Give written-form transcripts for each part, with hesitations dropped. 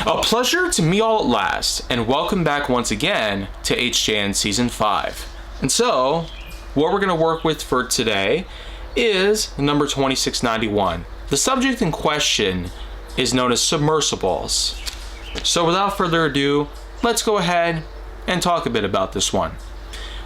A pleasure to meet all at last, and welcome back once again to HJN Season 5. And so, what we're going to work with for today is number 2691. The subject in question is known as submersibles. So without further ado, let's go ahead and talk a bit about this one.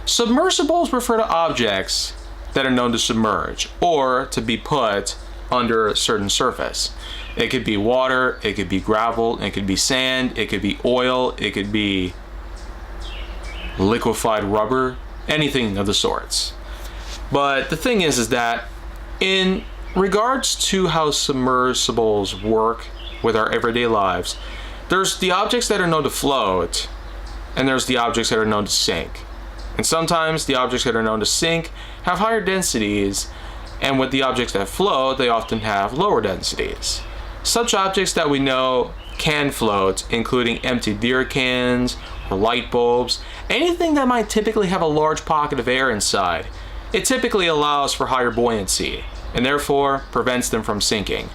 Submersibles refer to objects that are known to submerge, or to be put under a certain surface. It could be water, it could be gravel, it could be sand, it could be oil, it could be liquefied rubber, anything of the sorts. But the thing is that in regards to how submersibles work with our everyday lives, there's the objects that are known to float, and there's the objects that are known to sink. And sometimes the objects that are known to sink have higher densities, and with the objects that float, they often have lower densities. Such objects that we know can float, including empty beer cans or light bulbs, anything that might typically have a large pocket of air inside. It typically allows for higher buoyancy, and therefore prevents them from sinking.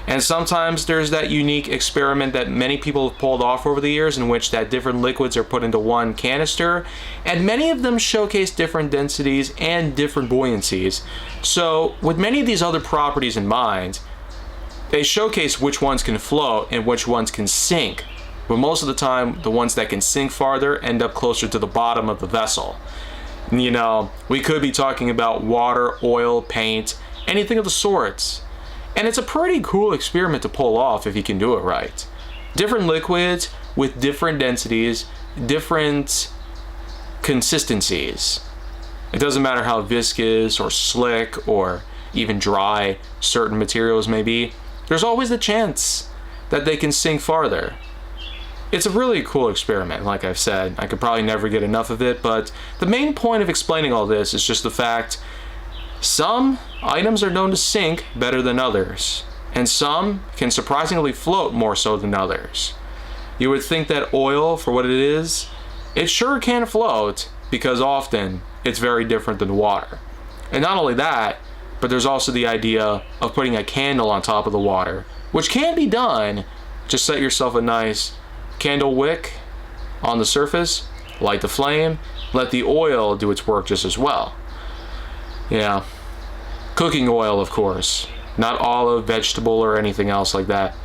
And sometimes there's that unique experiment that many people have pulled off over the years, in which that different liquids are put into one canister, and many of them showcase different densities and different buoyancies. So with many of these other properties in mind, they showcase which ones can float and which ones can sink. But most of the time, the ones that can sink farther end up closer to the bottom of the vessel. You know, we could be talking about water, oil, paint, anything of the sorts. And it's a pretty cool experiment to pull off if you can do it right. Different liquids with different densities, different consistencies. It doesn't matter how viscous or slick or even dry certain materials may be. There's always the chance that they can sink farther. It's a really cool experiment, like I've said. I could probably never get enough of it, but the main point of explaining all this is just the fact some items are known to sink better than others, and some can surprisingly float more so than others. You would think that oil, for what it is, it sure can float, because often it's very different than water. And not only that, but there's also the idea of putting a candle on top of the water, which can be done. Just set yourself a nice candle wick on the surface, light the flame, let the oil do its work just as well. Yeah, cooking oil, of course, not olive, vegetable, or anything else like that.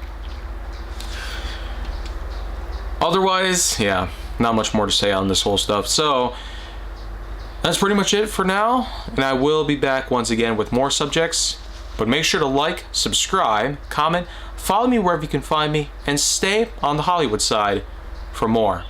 Otherwise, yeah, not much more to say on this whole stuff. So that's pretty much it for now, and I will be back once again with more subjects. But make sure to like, subscribe, comment, follow me wherever you can find me, and stay on the Hollywood side for more.